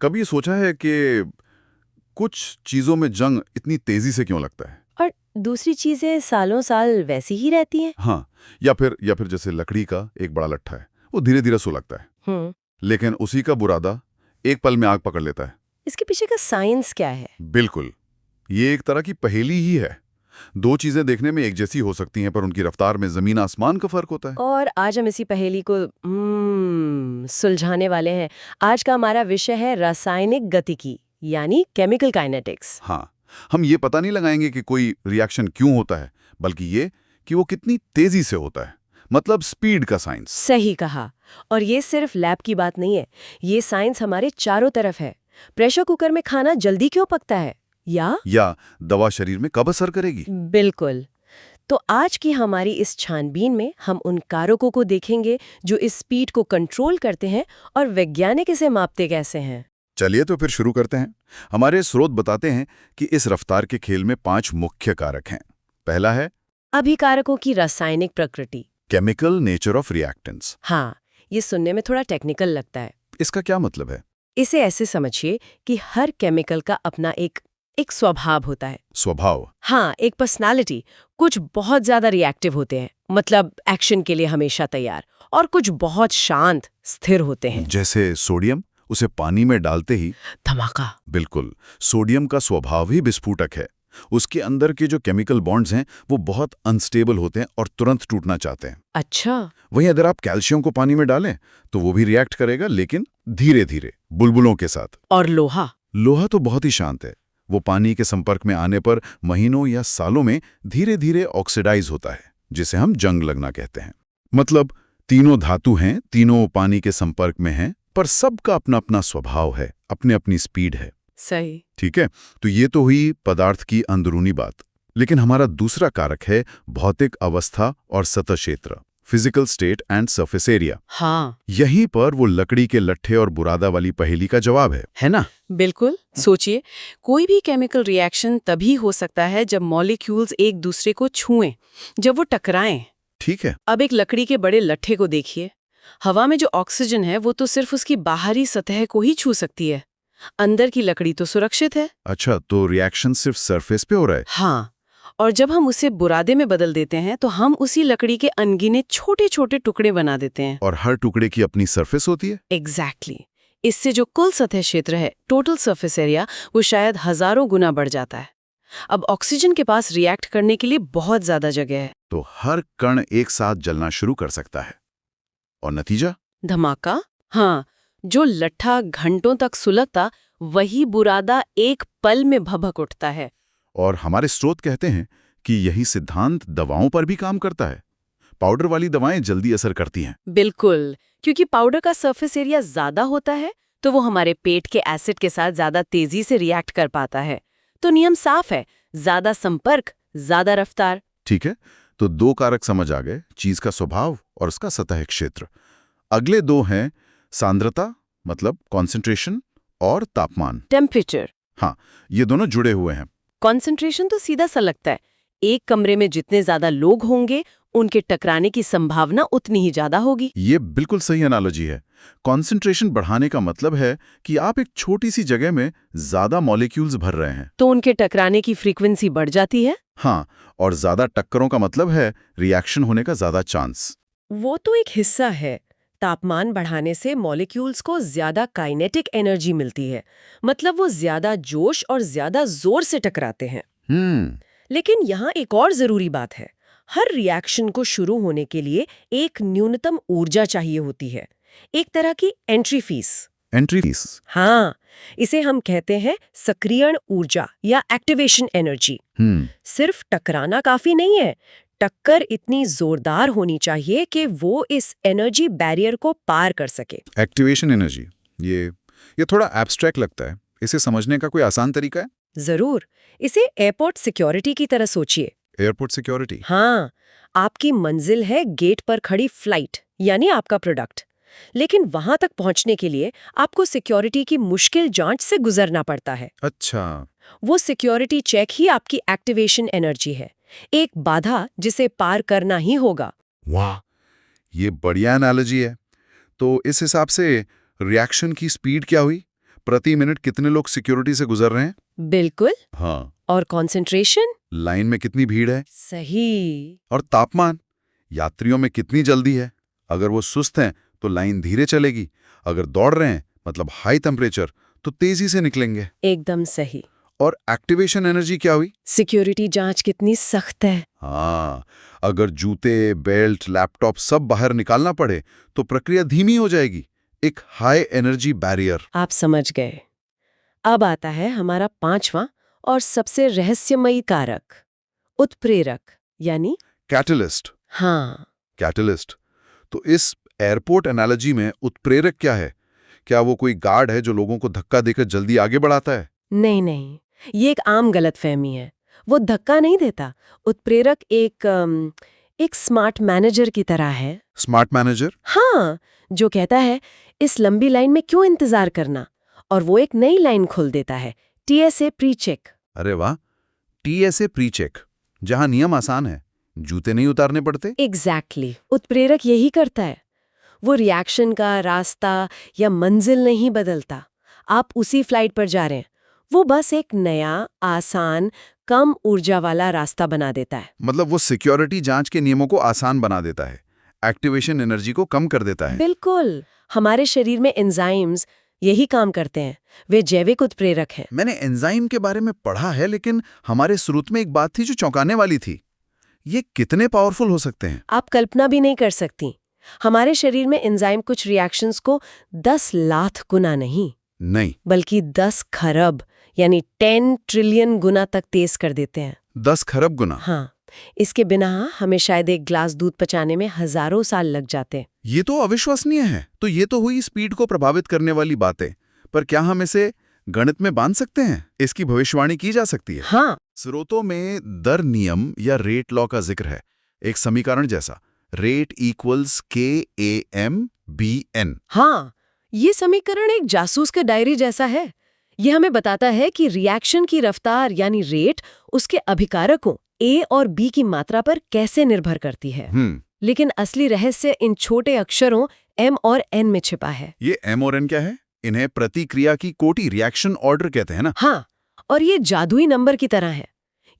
कभी सोचा है कि कुछ चीजों में जंग इतनी तेजी से क्यों लगता है? और दूसरी चीजें सालों साल वैसी ही रहती हैं। हाँ, या फिर जैसे लकड़ी का एक बड़ा लट्ठा है, वो धीरे धीरे सुलगता है, हम्म। लेकिन उसी का बुरादा एक पल में आग पकड़ लेता है। इसके पीछे का साइंस क्या है? बिल्कुल, ये एक तरह की पहेली ही है। दो चीजें देखने में एक जैसी हो सकती हैं, पर उनकी रफ्तार में जमीन आसमान का फर्क होता है। और आज हम इसी पहेली को सुलझाने वाले हैं। आज का हमारा विषय है रासायनिक गतिकी, यानी केमिकल काइनेटिक्स। हाँ, हम ये पता नहीं लगाएंगे कि कोई रिएक्शन क्यों होता है, बल्कि ये कि वो कितनी तेजी से होता है, मतलब स्पीड का साइंस। सही कहा। और ये सिर्फ लैब की बात नहीं है, ये साइंस हमारे चारों तरफ है। प्रेशर कुकर में खाना जल्दी क्यों पकता है, या दवा शरीर में कब असर करेगी। बिल्कुल। तो आज की हमारी इस छानबीन में हम उन कारकों को देखेंगे जो इस स्पीड को कंट्रोल करते हैं और वैज्ञानिक इसे मापते कैसे हैं। चलिए तो फिर शुरू करते हैं। हमारे स्रोत बताते हैं कि इस रफ्तार के खेल में 5 मुख्य कारक हैं। पहला है अभिकारकों की रासायनिक प्रकृति। Chemical nature of reactants. हाँ, ये सुनने में थोड़ा टेक्निकल लगता है। इसका क्या मतलब है? इसे ऐसे समझिए कि हर केमिकल का अपना एक स्वभाव होता है। स्वभाव? हाँ, एक पर्सनालिटी। कुछ बहुत ज्यादा रिएक्टिव होते हैं, मतलब एक्शन के लिए हमेशा तैयार, और कुछ बहुत शांत स्थिर होते हैं। जैसे सोडियम, उसे पानी में डालते ही धमाका। बिल्कुल, सोडियम का स्वभाव ही विस्फोटक है। उसके अंदर के जो केमिकल बॉन्ड्स हैं वो बहुत अनस्टेबल होते हैं और तुरंत टूटना चाहते हैं। अच्छा। वहीं अगर आप कैल्शियम को पानी में डालें तो वो भी रिएक्ट करेगा, लेकिन धीरे धीरे, बुलबुलों के साथ। और लोहा? लोहा तो बहुत ही शांत है। वो पानी के संपर्क में आने पर महीनों या सालों में धीरे धीरे ऑक्सीडाइज होता है, जिसे हम जंग लगना कहते हैं। मतलब तीनों धातु हैं, तीनों पानी के संपर्क में हैं, पर सबका अपना अपना स्वभाव है, अपनी अपनी स्पीड है। सही। ठीक है, तो ये तो हुई पदार्थ की अंदरूनी बात। लेकिन हमारा दूसरा कारक है भौतिक अवस्था और सतह क्षेत्र, physical state and surface area. हाँ, यहीं पर वो लकड़ी के लट्ठे और बुरादा वाली पहेली का जवाब है ना? बिल्कुल। सोचिए, कोई भी केमिकल रिएक्शन तभी हो सकता है जब मॉलिक्यूल्स एक दूसरे को छुएं, जब वो टकराएं। ठीक है। अब एक लकड़ी के बड़े लट्ठे को देखिए। हवा में जो ऑक्सीजन है वो तो सिर्फ उसकी बाहरी सतह को ही छू सकती है। अंदर की लकड़ी तो सुरक्षित है। अच्छा, तो रिएक्शन सिर्फ सरफेस पे हो रहा है? हाँ, और जब हम उसे बुरादे में बदल देते हैं तो हम उसी लकड़ी के अनगिने छोटे छोटे टुकड़े बना देते हैं। और हर टुकड़े की अपनी सरफेस होती है? एग्जैक्टली। इससे जो कुल सतह क्षेत्र है, टोटल सरफेस एरिया, वो शायद हजारों गुना बढ़ जाता है। अब ऑक्सीजन के पास रिएक्ट करने के लिए बहुत ज्यादा जगह है। तो हर कण एक साथ जलना शुरू कर सकता है। और नतीजा? धमाका। हाँ, जो लट्ठा घंटों तक सुलगता, वही बुरादा एक पल में भभक उठता है। और हमारे स्रोत कहते हैं कि यही सिद्धांत दवाओं पर भी काम करता है। पाउडर वाली दवाएं जल्दी असर करती हैं। बिल्कुल, क्योंकि पाउडर का सरफेस एरिया ज्यादा होता है तो वो हमारे पेट के एसिड के साथ ज्यादा तेजी से रिएक्ट कर पाता है। तो नियम साफ है, ज्यादा संपर्क, ज्यादा रफ्तार। ठीक है, तो 2 कारक समझ आ गए, चीज का स्वभाव और उसका सतह क्षेत्र। अगले 2 हैं सांद्रता, मतलब कॉन्सेंट्रेशन, और तापमान, टेम्परेचर। हाँ, ये दोनों जुड़े हुए हैं। कॉन्सेंट्रेशन तो सीधा सा लगता है। एक कमरे में जितने ज्यादा लोग होंगे, उनके टकराने की संभावना उतनी ही ज्यादा होगी। ये बिल्कुल सही एनालॉजी है। कॉन्सेंट्रेशन बढ़ाने का मतलब है कि आप एक छोटी सी जगह में ज्यादा मॉलिक्यूल्स भर रहे हैं। तो उनके टकराने की फ्रीक्वेंसी बढ़ जाती है। हाँ, और ज्यादा टक्करों का मतलब है रिएक्शन होने का ज्यादा चांस। वो तो एक हिस्सा है। तापमान बढ़ाने से मॉलिक्यूल्स को ज्यादा काइनेटिक एनर्जी मिलती है, मतलब वो ज्यादा जोश और ज्यादा जोर से टकराते हैं। लेकिन यहाँ एक और जरूरी बात है। हर रिएक्शन को शुरू होने के लिए एक न्यूनतम ऊर्जा चाहिए होती है, एक तरह की एंट्री फीस। Entry fees? हाँ, इसे हम कहते हैं सक्रियण ऊर्जा या एक्टिवेशन एनर्जी। सिर्फ टकराना काफी नहीं है, टक्कर इतनी जोरदार होनी चाहिए कि वो इस एनर्जी बैरियर को पार कर सके। एक्टिवेशन एनर्जी, ये थोड़ा एब्स्ट्रैक्ट लगता है। इसे समझने का कोई आसान तरीका है? जरूर। इसे एयरपोर्ट सिक्योरिटी की तरह सोचिए। Airport security? हाँ, आपकी मंजिल है गेट पर खड़ी फ्लाइट, यानी आपका प्रोडक्ट। लेकिन वहां तक पहुंचने के लिए आपको सिक्योरिटी की मुश्किल जांच से गुजरना पड़ता है। अच्छा। वो सिक्योरिटी चेक ही आपकी एक्टिवेशन एनर्जी है, एक बाधा जिसे पार करना ही होगा। वाह, ये बढ़िया एनालॉजी है। तो इस हिसाब से रिएक्शन की स्पीड क्या हुई? प्रति मिनट कितने लोग सिक्योरिटी से गुजर रहे हैं? बिल्कुल। हाँ। और कंसंट्रेशन? लाइन में कितनी भीड़ है? सही। और तापमान? यात्रियों में कितनी जल्दी है? अगर वो सुस्त हैं तो लाइन धीरे चलेगी, अगर दौड़ रहे हैं मतलब हाई टेम्परेचर तो तेजी से निकलेंगे। एकदम सही। और एक्टिवेशन एनर्जी क्या हुई? सिक्योरिटी जांच कितनी सख्त है। हाँ, अगर जूते, बेल्ट, लैपटॉप सब बाहर निकालना पड़े तो प्रक्रिया धीमी हो जाएगी। एक हाई एनर्जी बैरियर। आप समझ गए। अब आता है हमारा 5वां और सबसे रहस्यमयी कारक, उत्प्रेरक यानी कैटलिस्ट। हाँ, कैटलिस्ट। तो इस एयरपोर्ट एनालॉजी में उत्प्रेरक क्या है? क्या वो कोई गार्ड है जो लोगों को धक्का देकर जल्दी आगे बढ़ाता है? नहीं, ये एक आम गलतफहमी है। वो धक्का नहीं देता। उत्प्रेरक एक स्मार्ट मैनेजर की तरह है। Smart manager? हाँ, जो कहता है इस लंबी लाइन में क्यों इंतजार करना, और वो एक नई लाइन खोल देता है, TSA प्री चेक। अरे वाह, TSA प्री चेक, जहां नियम आसान है, जूते नहीं उतारने पड़ते। एग्जैक्टली। उत्प्रेरक यही करता है। वो रिएक्शन का रास्ता या मंजिल नहीं बदलता। आप उसी फ्लाइट पर जा रहे हैं, वो बस एक नया, आसान, कम ऊर्जा वाला रास्ता बना देता है। मतलब वो सिक्योरिटी जांच के नियमों को आसान बना देता है, एक्टिवेशन एनर्जी को कम कर देता है। बिल्कुल। हमारे शरीर में एंजाइम्स यही काम करते हैं। वे जैविक उत्प्रेरक हैं। मैंने एंजाइम के बारे में पढ़ा है, लेकिन हमारे स्रोत में एक बात थी जो चौंकाने वाली थी। ये कितने पावरफुल हो सकते हैं? आप कल्पना भी नहीं कर सकती। हमारे शरीर में एंजाइम कुछ रिएक्शंस को 10 लाख गुना नहीं, बल्कि 10 खरब यानी 10 ट्रिलियन गुना तक तेज कर देते हैं। 10 खरब गुना? हाँ, इसके बिना हमें शायद एक ग्लास दूध पचाने में हजारों साल लग जाते। ये तो अविश्वसनीय है। तो ये तो हुई स्पीड को प्रभावित करने वाली बातें, पर क्या हम इसे गणित में बांध सकते हैं? इसकी भविष्यवाणी की जा सकती है? हाँ। स्रोतों में दर नियम या रेट लॉ का जिक्र है, एक समीकरण जैसा, रेट इक्वल्स KAM/BN। हाँ, ये समीकरण एक जासूस के डायरी जैसा है। ये हमें बताता है कि रिएक्शन की रफ्तार यानी रेट उसके अभिकारकों A और B की मात्रा पर कैसे निर्भर करती है। लेकिन असली रहस्य इन छोटे अक्षरों M और N में छिपा है। ये M और N क्या है? इन्हें प्रतिक्रिया की कोटि, रिएक्शन ऑर्डर कहते हैं ना? हाँ, और ये जादुई नंबर की तरह है।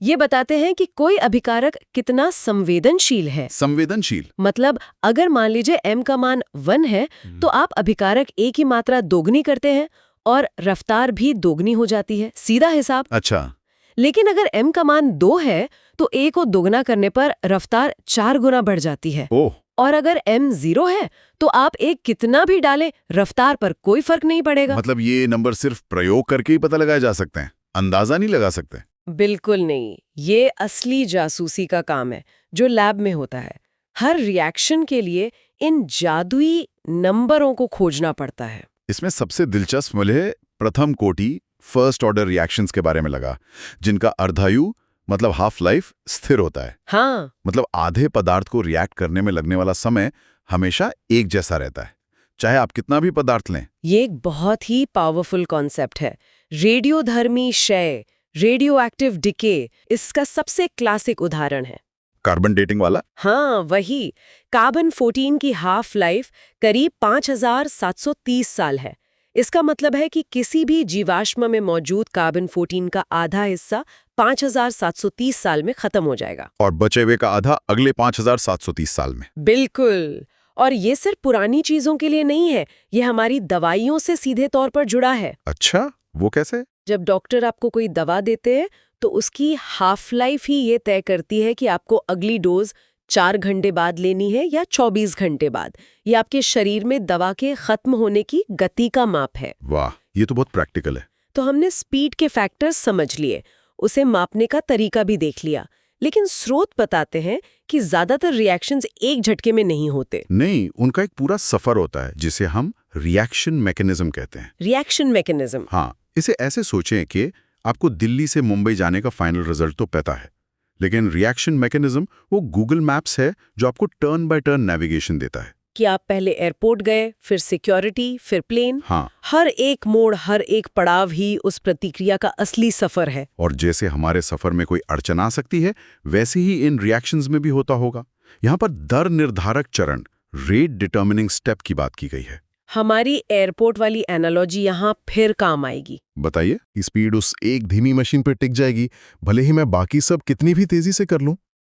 ये बताते हैं कि कोई अभिकारक कितना संवेदनशील है। संवेदनशील मतलब अगर मान लीजिए M का मान 1 है, तो आप अभिकारक A की मात्रा दोगुनी करते हैं और रफ्तार भी दोगुनी हो जाती है। सीधा हिसाब। अच्छा। लेकिन अगर M का मान 2 है, तो A को दोगुना करने पर रफ्तार 4 गुना बढ़ जाती है। ओह। और अगर M 0 है, तो आप एक कितना भी डालें, रफ्तार पर कोई फर्क नहीं पड़ेगा। मतलब ये नंबर सिर्फ प्रयोग करके ही पता लगाए जा सकते हैं, अंदाजा नहीं लगा सकते? बिल्कुल नहीं। ये असली जासूसी का काम है जो लैब में होता है। हर रिएक्शन के लिए इन जादुई नंबरों को खोजना पड़ता है। इसमें सबसे दिलचस्प मुझे प्रथम कोटि, फर्स्ट ऑर्डर रिएक्शंस के बारे में लगा, जिनका अर्धायु मतलब हाफ लाइफ स्थिर होता है। हाँ, मतलब आधे पदार्थ को रिएक्ट करने में लगने वाला समय हमेशा एक जैसा रहता है, चाहे आप कितना भी पदार्थ लें। ये एक बहुत ही पावरफुल कॉन्सेप्ट है। रेडियोधर्मी क्षय, रेडियो एक्टिव डिके इसका सबसे क्लासिक उदाहरण है। कार्बन डेटिंग वाला? हाँ, वही। कार्बन 14 की हाफ लाइफ करीब 5730 साल है। इसका मतलब है कि किसी भी जीवाश्म में मौजूद कार्बन 14 का आधा हिस्सा 5730 साल में खत्म हो जाएगा, और बचे हुए का आधा अगले 5730 साल में। बिल्कुल। और ये सिर्फ पुरानी चीजों के लिए नहीं है, ये हमारी दवाइयों से सीधे तौर पर जुड़ा है। अच्छा, वो कैसे? जब डॉक्टर आपको कोई दवा देते हैं, तो उसकी हाफ लाइफ ही ये तय करती है कि आपको अगली डोज 4 घंटे बाद लेनी है या 24 घंटे बाद। ये आपके शरीर में दवा के खत्म होने की गति का माप है। वाह, ये तो बहुत प्रैक्टिकल है। तो हमने स्पीड के फैक्टर्स समझ लिए, उसे मापने का तरीका भी देख लिया, लेकिन स्रोत बताते हैं कि ज्यादातर रिएक्शंस एक झटके में नहीं होते। नहीं, उनका एक पूरा सफर होता है जिसे हम रिएक्शन मैकेनिज्म कहते हैं। Reaction mechanism? हाँ, इसे ऐसे सोचें कि आपको दिल्ली से मुंबई जाने का फाइनल रिजल्ट तो पता है, लेकिन रिएक्शन मैकेनिज्म वो गूगल मैप्स है जो आपको टर्न बाय टर्न नेविगेशन देता है। कि आप पहले एयरपोर्ट गए, फिर सिक्योरिटी, फिर प्लेन। हाँ। हर एक मोड़, हर एक पड़ाव ही उस प्रतिक्रिया का असली सफर है। और जैसे हमारे सफर में कोई अड़चन आ सकती है, वैसे ही इन रिएक्शंस में भी होता होगा। यहाँ पर दर निर्धारक चरण, रेट डिटर्मिनिंग स्टेप की बात की गई है। हमारी एयरपोर्ट वाली एनालॉजी यहाँ फिर काम आएगी। बताइए कि स्पीड उस एक धीमी मशीन पर टिक जाएगी, भले ही मैं बाकी सब कितनी भी तेजी से कर लूं।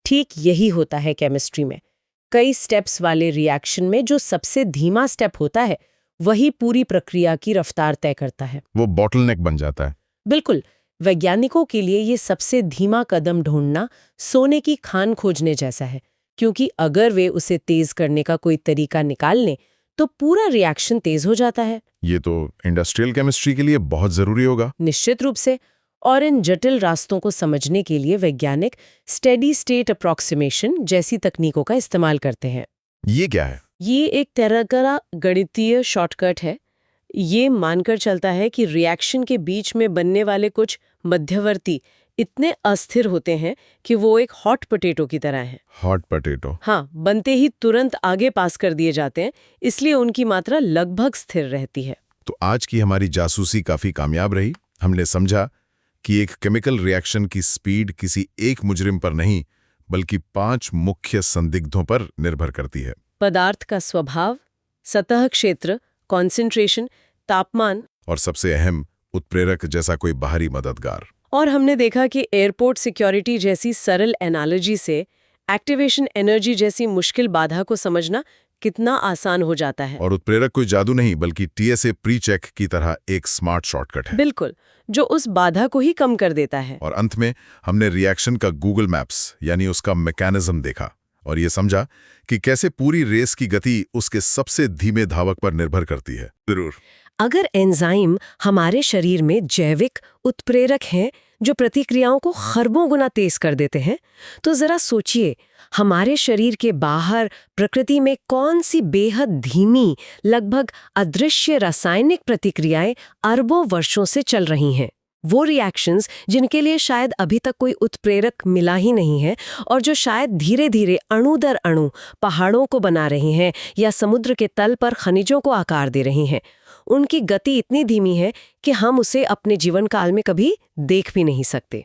ठीक यही होता है केमिस्ट्री में। कई स्टेप्स वाले रिएक्शन में जो सबसे धीमा स्टेप होता है वही पूरी प्रक्रिया की रफ्तार तय करता है। वो बॉटलनेक बन जाता है। बिल्कुल। वैज्ञानिकों के लिए ये सबसे धीमा कदम ढूंढना सोने की खान खोजने जैसा है, क्योंकि अगर वे उसे तेज करने का कोई तरीका निकाल लें तो पूरा रिएक्शन तेज हो जाता है। ये तो इंडस्ट्रियल केमिस्ट्री के लिए बहुत जरूरी होगा। निश्चित रूप से। और इन जटिल रास्तों को समझने के लिए वैज्ञानिक स्टेडी स्टेट अप्रॉक्सीमेशन जैसी तकनीकों का इस्तेमाल करते हैं। ये क्या है? ये एक तरह का गणितीय शॉर्टकट है। ये मानकर चलता है कि रिएक्शन के बीच में बनने वाले कुछ मध्यवर्ती इतने अस्थिर होते हैं कि वो एक हॉट पोटैटो की तरह हैं। Hot potato? हाँ, बनते ही तुरंत आगे पास कर दिए जाते हैं, इसलिए उनकी मात्रा लगभग स्थिर रहती है। तो आज की हमारी जासूसी काफी कामयाब रही। हमने समझा कि एक केमिकल रिएक्शन की स्पीड किसी एक मुजरिम पर नहीं, बल्कि 5 मुख्य संदिग्धों पर निर्भर करती है। पदार्थ का स्वभाव, सतह क्षेत्र, कॉन्सेंट्रेशन, तापमान और सबसे अहम, उत्प्रेरक जैसा कोई बाहरी मददगार। और हमने देखा कि एयरपोर्ट सिक्योरिटी जैसी सरल एनालॉजी से एक्टिवेशन एनर्जी जैसी मुश्किल बाधा को समझना कितना आसान हो जाता है। और उत्प्रेरक कोई जादू नहीं, बल्कि TSA प्री चेक की तरह एक स्मार्ट शॉर्टकट है। बिल्कुल, जो उस बाधा को ही कम कर देता है। और अंत में हमने रिएक्शन का गूगल मैप्स यानी उसका मैकेनिज्म देखा और ये समझा कि कैसे पूरी रेस की गति उसके सबसे धीमे धावक पर निर्भर करती है। जरूर। अगर एंजाइम हमारे शरीर में जैविक उत्प्रेरक हैं जो प्रतिक्रियाओं को खरबों गुना तेज कर देते हैं, तो जरा सोचिए हमारे शरीर के बाहर प्रकृति में कौन सी बेहद धीमी, लगभग अदृश्य रासायनिक प्रतिक्रियाएं अरबों वर्षों से चल रही हैं। वो रिएक्शंस जिनके लिए शायद अभी तक कोई उत्प्रेरक मिला ही नहीं है और जो शायद धीरे धीरे अणु दर अणु पहाड़ों को बना रही हैं या समुद्र के तल पर खनिजों को आकार दे रही हैं। उनकी गति इतनी धीमी है कि हम उसे अपने जीवन काल में कभी देख भी नहीं सकते।